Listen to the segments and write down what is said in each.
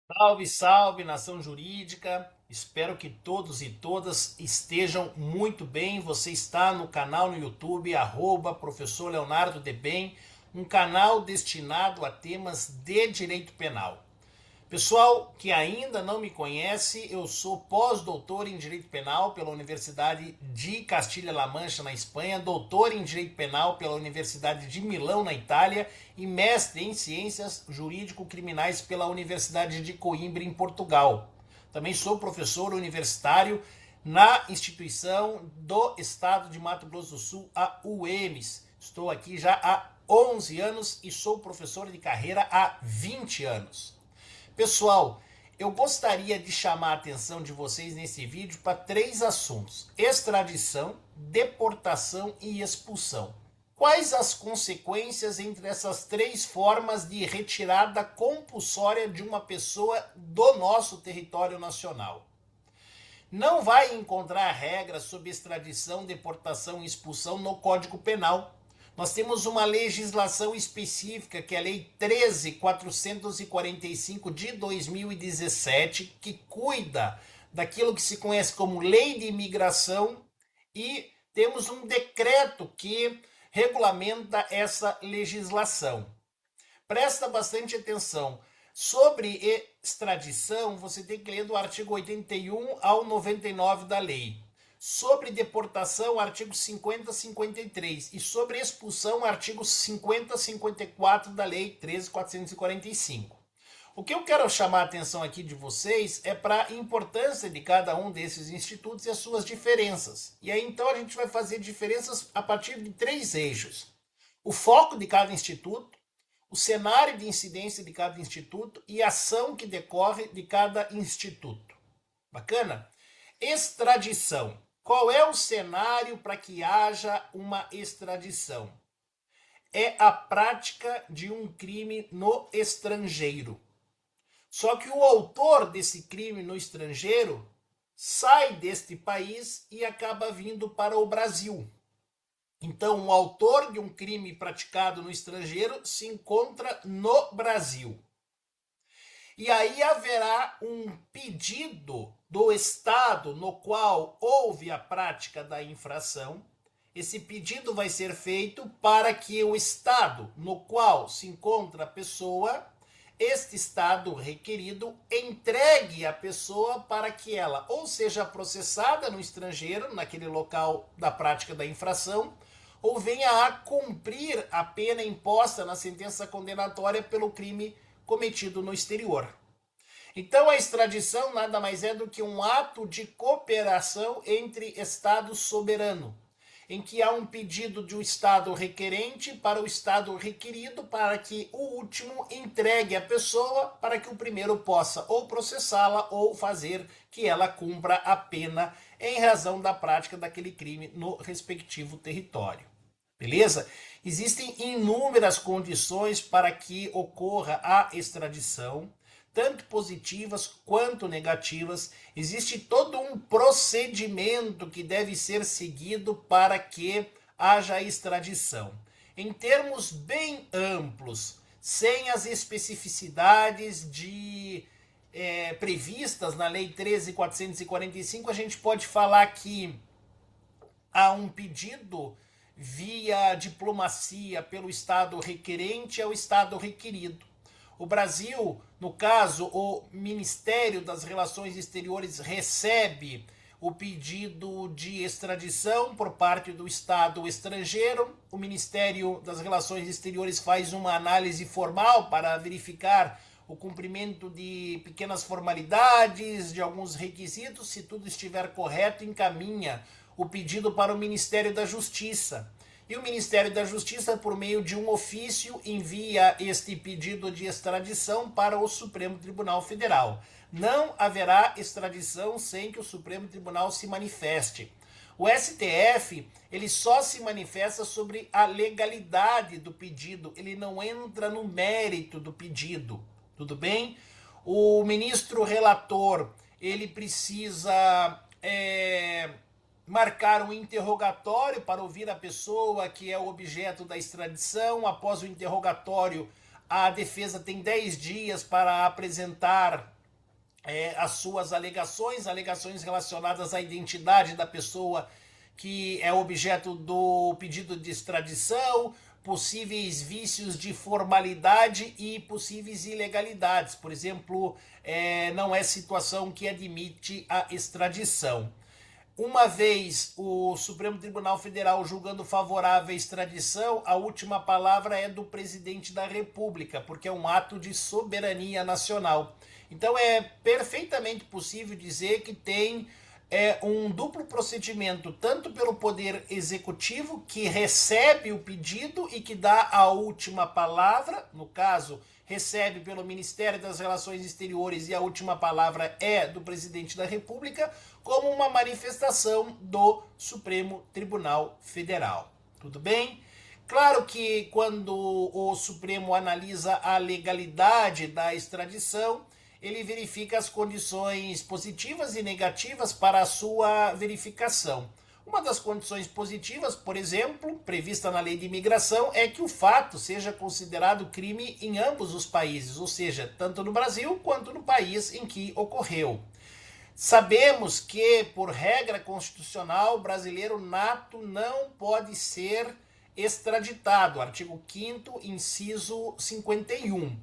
Salve, salve, nação jurídica. Espero que todos e todas estejam muito bem. Você está no canal no YouTube, Professor Leonardo Debem, um canal destinado a temas de direito penal. Pessoal que ainda não me conhece, eu sou pós-doutor em Direito Penal pela Universidade de Castilha-La Mancha, na Espanha, doutor em Direito Penal pela Universidade de Milão, na Itália, e mestre em Ciências Jurídico-Criminais pela Universidade de Coimbra, em Portugal. Também sou professor universitário na instituição do Estado de Mato Grosso do Sul, a UEMS. Estou aqui já há 11 anos e sou professor de carreira há 20 anos. Pessoal, eu gostaria de chamar a atenção de vocês nesse vídeo para três assuntos: extradição, deportação e expulsão. Quais as consequências entre essas três formas de retirada compulsória de uma pessoa do nosso território nacional? Não vai encontrar regras sobre extradição, deportação e expulsão no Código Penal. Nós temos uma legislação específica, que é a Lei 13.445 de 2017, que cuida daquilo que se conhece como Lei de Imigração, e temos um decreto que regulamenta essa legislação. Presta bastante atenção. Sobre extradição, você tem que ler do artigo 81 ao 99 da lei. Sobre deportação, artigo 50 a 53. E sobre expulsão, artigos 50 a 54 da lei 13.445. O que eu quero chamar a atenção aqui de vocês é para a importância de cada um desses institutos e as suas diferenças. E aí então a gente vai fazer diferenças a partir de três eixos: o foco de cada instituto, o cenário de incidência de cada instituto e a ação que decorre de cada instituto. Bacana? Extradição. Qual é o cenário para que haja uma extradição? É a prática de um crime no estrangeiro. Só que o autor desse crime no estrangeiro sai deste país e acaba vindo para o Brasil. Então, o autor de um crime praticado no estrangeiro se encontra no Brasil. E aí haverá um pedido do Estado no qual houve a prática da infração. Esse pedido vai ser feito para que o Estado no qual se encontra a pessoa, este Estado requerido, entregue a pessoa para que ela ou seja processada no estrangeiro, naquele local da prática da infração, ou venha a cumprir a pena imposta na sentença condenatória pelo crime cometido no exterior. Então, a extradição nada mais é do que um ato de cooperação entre Estados soberanos, em que há um pedido de um Estado requerente para o Estado requerido para que o último entregue a pessoa para que o primeiro possa ou processá-la ou fazer que ela cumpra a pena em razão da prática daquele crime no respectivo território. Beleza? Existem inúmeras condições para que ocorra a extradição, tanto positivas quanto negativas. Existe todo um procedimento que deve ser seguido para que haja extradição. Em termos bem amplos, sem as especificidades previstas na Lei 13.445, a gente pode falar que há um pedido via diplomacia pelo Estado requerente ao Estado requerido. O Brasil, no caso, o Ministério das Relações Exteriores recebe o pedido de extradição por parte do Estado estrangeiro. O Ministério das Relações Exteriores faz uma análise formal para verificar o cumprimento de pequenas formalidades, de alguns requisitos. Se tudo estiver correto, encaminha o pedido para o Ministério da Justiça. E o Ministério da Justiça, por meio de um ofício, envia este pedido de extradição para o Supremo Tribunal Federal. Não haverá extradição sem que o Supremo Tribunal se manifeste. O STF, ele só se manifesta sobre a legalidade do pedido, ele não entra no mérito do pedido. Tudo bem? O ministro relator, ele precisa marcar um interrogatório para ouvir a pessoa que é o objeto da extradição. Após o interrogatório, a defesa tem 10 dias para apresentar as suas alegações relacionadas à identidade da pessoa que é objeto do pedido de extradição, possíveis vícios de formalidade e possíveis ilegalidades. Por exemplo, não é situação que admite a extradição. Uma vez o Supremo Tribunal Federal julgando favorável à extradição, a última palavra é do presidente da República, porque é um ato de soberania nacional. Então é perfeitamente possível dizer que tem um duplo procedimento, tanto pelo Poder Executivo, que recebe o pedido e que dá a última palavra, no caso, recebe pelo Ministério das Relações Exteriores e a última palavra é do Presidente da República, como uma manifestação do Supremo Tribunal Federal. Tudo bem? Claro que quando o Supremo analisa a legalidade da extradição, ele verifica as condições positivas e negativas para a sua verificação. Uma das condições positivas, por exemplo, prevista na lei de imigração, é que o fato seja considerado crime em ambos os países, ou seja, tanto no Brasil quanto no país em que ocorreu. Sabemos que, por regra constitucional, o brasileiro nato não pode ser extraditado, artigo 5º, inciso 51.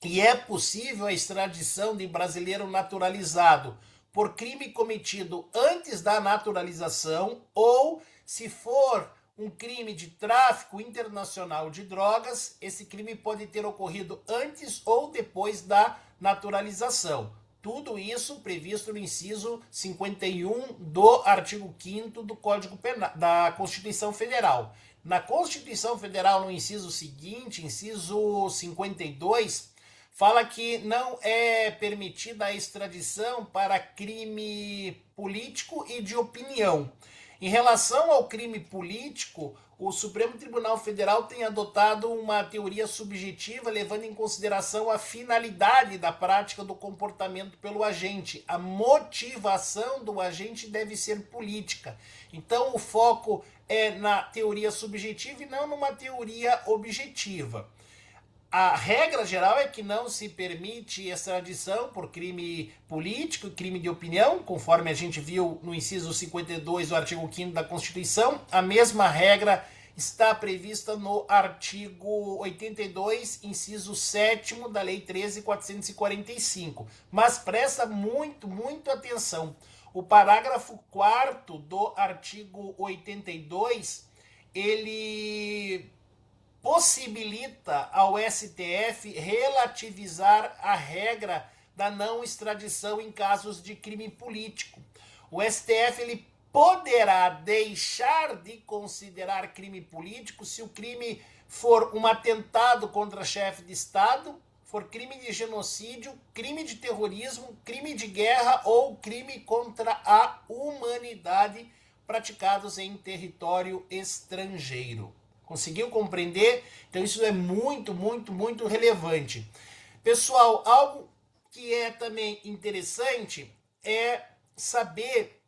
E é possível a extradição de brasileiro naturalizado por crime cometido antes da naturalização ou, se for um crime de tráfico internacional de drogas, esse crime pode ter ocorrido antes ou depois da naturalização. Tudo isso previsto no inciso 51 do artigo 5º do Código Penal, da Constituição Federal. Na Constituição Federal, no inciso seguinte, inciso 52, fala que não é permitida a extradição para crime político e de opinião. Em relação ao crime político, o Supremo Tribunal Federal tem adotado uma teoria subjetiva, levando em consideração a finalidade da prática do comportamento pelo agente. A motivação do agente deve ser política. Então, o foco é na teoria subjetiva e não numa teoria objetiva. A regra geral é que não se permite extradição por crime político e crime de opinião, conforme a gente viu no inciso 52 do artigo 5º da Constituição. A mesma regra está prevista no artigo 82, inciso 7º da Lei 13.445. Mas presta muito atenção. O parágrafo 4º do artigo 82, ele possibilita ao STF relativizar a regra da não extradição em casos de crime político. O STF ele poderá deixar de considerar crime político se o crime for um atentado contra chefe de Estado, for crime de genocídio, crime de terrorismo, crime de guerra ou crime contra a humanidade praticados em território estrangeiro. Conseguiu compreender? Então isso é muito relevante. Pessoal, algo que é também interessante é saber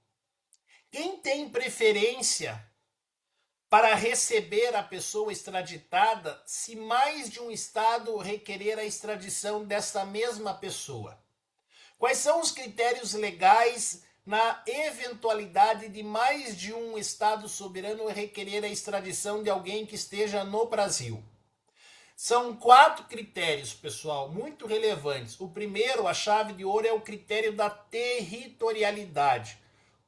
quem tem preferência para receber a pessoa extraditada se mais de um estado requerer a extradição dessa mesma pessoa. Quais são os critérios legais na eventualidade de mais de um Estado soberano requerer a extradição de alguém que esteja no Brasil? São 4 critérios, pessoal, muito relevantes. O primeiro, a chave de ouro, é o critério da territorialidade.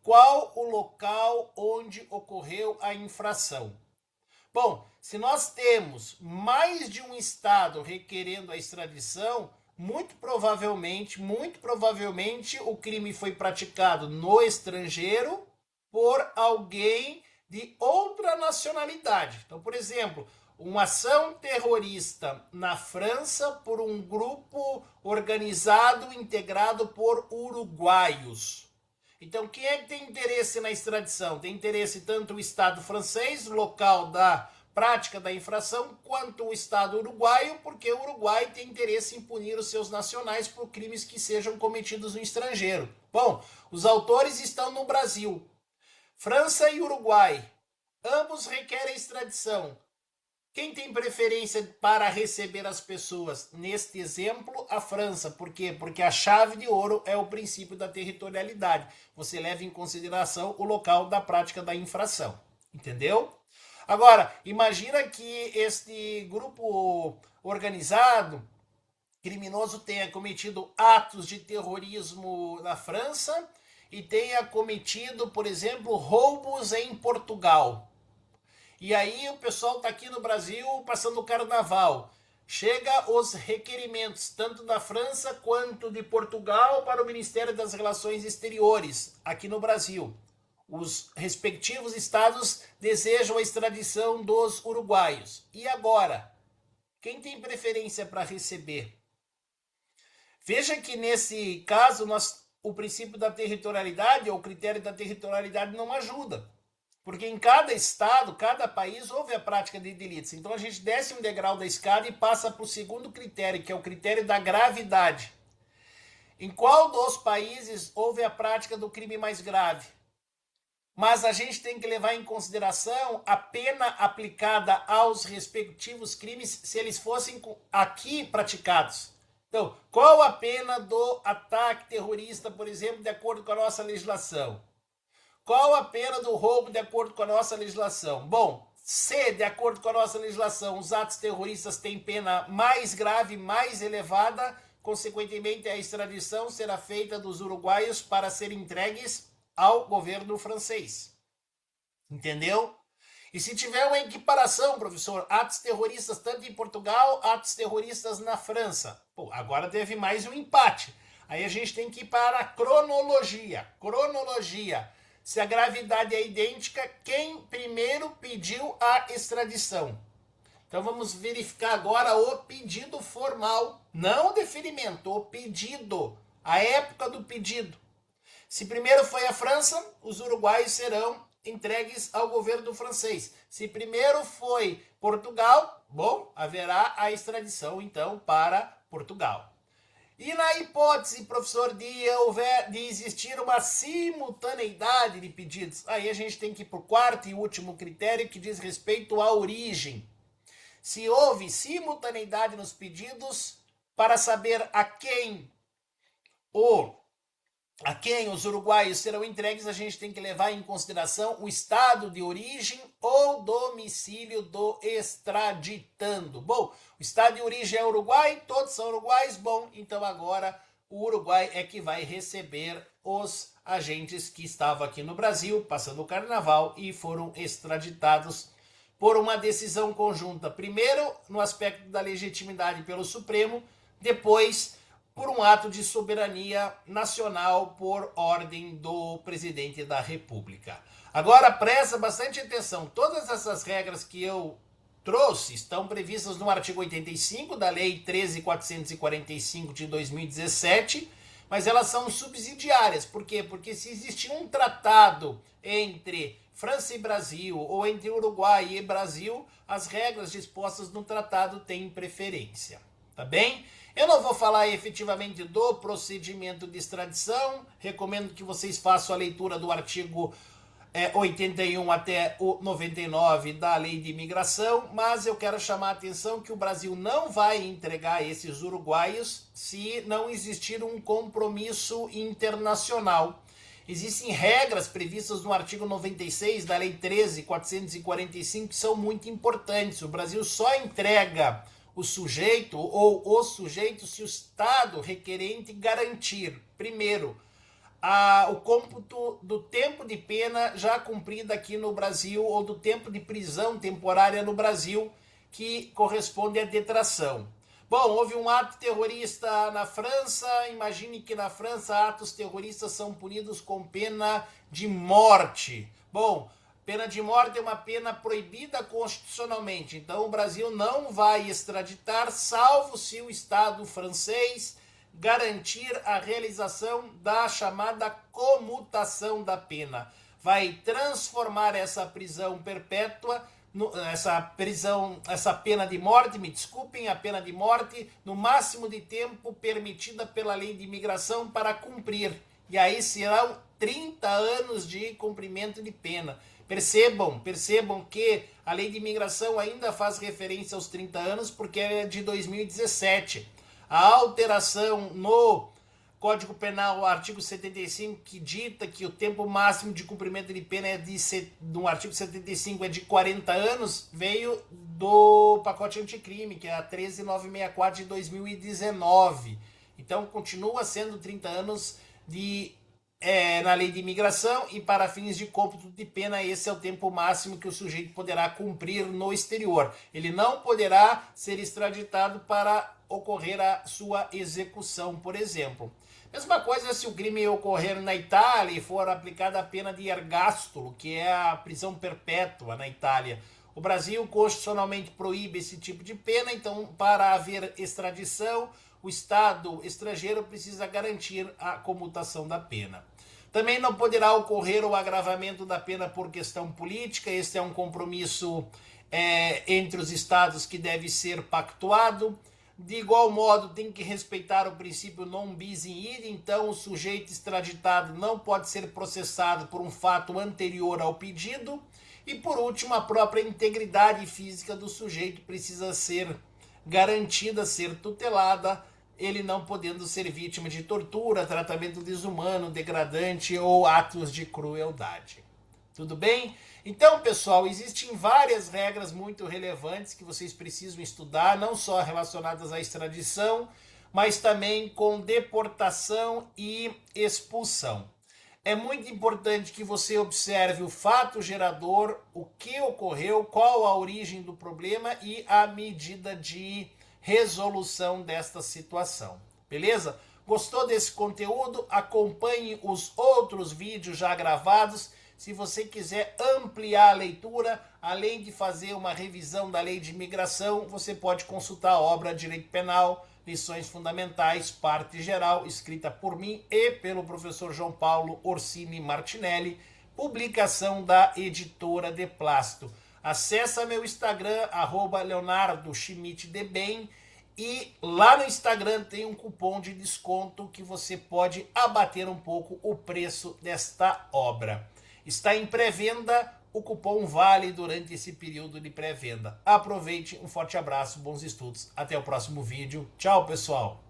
Qual o local onde ocorreu a infração? Bom, se nós temos mais de um Estado requerendo a extradição, muito provavelmente, o crime foi praticado no estrangeiro por alguém de outra nacionalidade. Então, por exemplo, uma ação terrorista na França por um grupo organizado, integrado por uruguaios. Então, quem é que tem interesse na extradição? Tem interesse tanto o Estado francês, local da prática da infração, quanto o Estado uruguaio, porque o Uruguai tem interesse em punir os seus nacionais por crimes que sejam cometidos no estrangeiro. Bom, os autores estão no Brasil. França e Uruguai, ambos requerem extradição. Quem tem preferência para receber as pessoas? Neste exemplo, a França. Por quê? Porque a chave de ouro é o princípio da territorialidade. Você leva em consideração o local da prática da infração. Entendeu? Agora, imagina que este grupo organizado criminoso tenha cometido atos de terrorismo na França e tenha cometido, por exemplo, roubos em Portugal. E aí o pessoal está aqui no Brasil passando o carnaval. Chega os requerimentos, tanto da França quanto de Portugal, para o Ministério das Relações Exteriores, aqui no Brasil. Os respectivos estados desejam a extradição dos uruguaios. E agora? Quem tem preferência para receber? Veja que nesse caso o princípio da territorialidade ou o critério da territorialidade não ajuda. Porque em cada estado, cada país, houve a prática de delitos. Então a gente desce um degrau da escada e passa para o segundo critério, que é o critério da gravidade. Em qual dos países houve a prática do crime mais grave? Mas a gente tem que levar em consideração a pena aplicada aos respectivos crimes se eles fossem aqui praticados. Então, qual a pena do ataque terrorista, por exemplo, de acordo com a nossa legislação? Qual a pena do roubo de acordo com a nossa legislação? Bom, se de acordo com a nossa legislação os atos terroristas têm pena mais grave, mais elevada, consequentemente a extradição será feita dos uruguaios para serem entregues ao governo francês. Entendeu? E se tiver uma equiparação, professor, atos terroristas tanto em Portugal, atos terroristas na França. Pô, agora teve mais um empate. Aí a gente tem que ir para a cronologia. Cronologia. Se a gravidade é idêntica, quem primeiro pediu a extradição? Então vamos verificar agora o pedido formal, não o deferimento, o pedido, a época do pedido. Se primeiro foi a França, os uruguaios serão entregues ao governo francês. Se primeiro foi Portugal, bom, haverá a extradição então para Portugal. E na hipótese, professor, de existir uma simultaneidade de pedidos, aí a gente tem que ir para o quarto e último critério que diz respeito à origem. Se houve simultaneidade nos pedidos, para saber a quem os uruguaios serão entregues, a gente tem que levar em consideração o estado de origem ou domicílio do extraditando. Bom, o estado de origem é Uruguai, todos são uruguaios, bom, então agora o Uruguai é que vai receber os agentes que estavam aqui no Brasil, passando o carnaval, e foram extraditados por uma decisão conjunta. Primeiro, no aspecto da legitimidade pelo Supremo, depois por um ato de soberania nacional por ordem do presidente da República. Agora presta bastante atenção, todas essas regras que eu trouxe estão previstas no artigo 85 da Lei 13.445 de 2017, mas elas são subsidiárias. Por quê? Porque se existir um tratado entre França e Brasil, ou entre Uruguai e Brasil, as regras dispostas no tratado têm preferência. Tá bem? Eu não vou falar efetivamente do procedimento de extradição, recomendo que vocês façam a leitura do artigo 81 até o 99 da Lei de Imigração, mas eu quero chamar a atenção que o Brasil não vai entregar esses uruguaios se não existir um compromisso internacional. Existem regras previstas no artigo 96 da Lei 13.445 que são muito importantes. O Brasil só entrega o sujeito ou os sujeitos se o Estado requerente garantir, primeiro, o cômputo do tempo de pena já cumprida aqui no Brasil ou do tempo de prisão temporária no Brasil que corresponde à detração. Bom, houve um ato terrorista na França, imagine que na França atos terroristas são punidos com pena de morte. Bom, pena de morte é uma pena proibida constitucionalmente, então o Brasil não vai extraditar, salvo se o Estado francês garantir a realização da chamada comutação da pena. Vai transformar essa prisão perpétua, essa pena de morte, me desculpem, a pena de morte, no máximo de tempo permitida pela lei de imigração para cumprir. E aí serão 30 anos de cumprimento de pena. Percebam que a lei de imigração ainda faz referência aos 30 anos porque é de 2017. A alteração no Código Penal, artigo 75, que dita que o tempo máximo de cumprimento de pena no artigo 75 é de 40 anos, veio do pacote anticrime, que é a 13964 de 2019. Então, continua sendo 30 anos na lei de imigração e para fins de cômputo de pena, esse é o tempo máximo que o sujeito poderá cumprir no exterior. Ele não poderá ser extraditado para ocorrer a sua execução, por exemplo. Mesma coisa se o crime ocorrer na Itália e for aplicada a pena de ergástulo, que é a prisão perpétua na Itália. O Brasil constitucionalmente proíbe esse tipo de pena, então, para haver extradição, o Estado estrangeiro precisa garantir a comutação da pena. Também não poderá ocorrer o agravamento da pena por questão política. Este é um compromisso entre os Estados que deve ser pactuado. De igual modo, tem que respeitar o princípio non bis in idem, então o sujeito extraditado não pode ser processado por um fato anterior ao pedido. E por último, a própria integridade física do sujeito precisa ser garantida, ser tutelada, ele não podendo ser vítima de tortura, tratamento desumano, degradante ou atos de crueldade. Tudo bem? Então, pessoal, existem várias regras muito relevantes que vocês precisam estudar, não só relacionadas à extradição, mas também com deportação e expulsão. É muito importante que você observe o fato gerador, o que ocorreu, qual a origem do problema e a medida de resolução desta situação. Beleza? Gostou desse conteúdo? Acompanhe os outros vídeos já gravados. Se você quiser ampliar a leitura, além de fazer uma revisão da lei de imigração, você pode consultar a obra Direito Penal, Lições Fundamentais, parte geral, escrita por mim e pelo professor João Paulo Orsini Martinelli, publicação da editora De Plástico. Acesse meu Instagram, @leonardoschmidtdebem, e lá no Instagram tem um cupom de desconto que você pode abater um pouco o preço desta obra. Está em pré-venda, o cupom vale durante esse período de pré-venda. Aproveite, um forte abraço, bons estudos, até o próximo vídeo. Tchau, pessoal!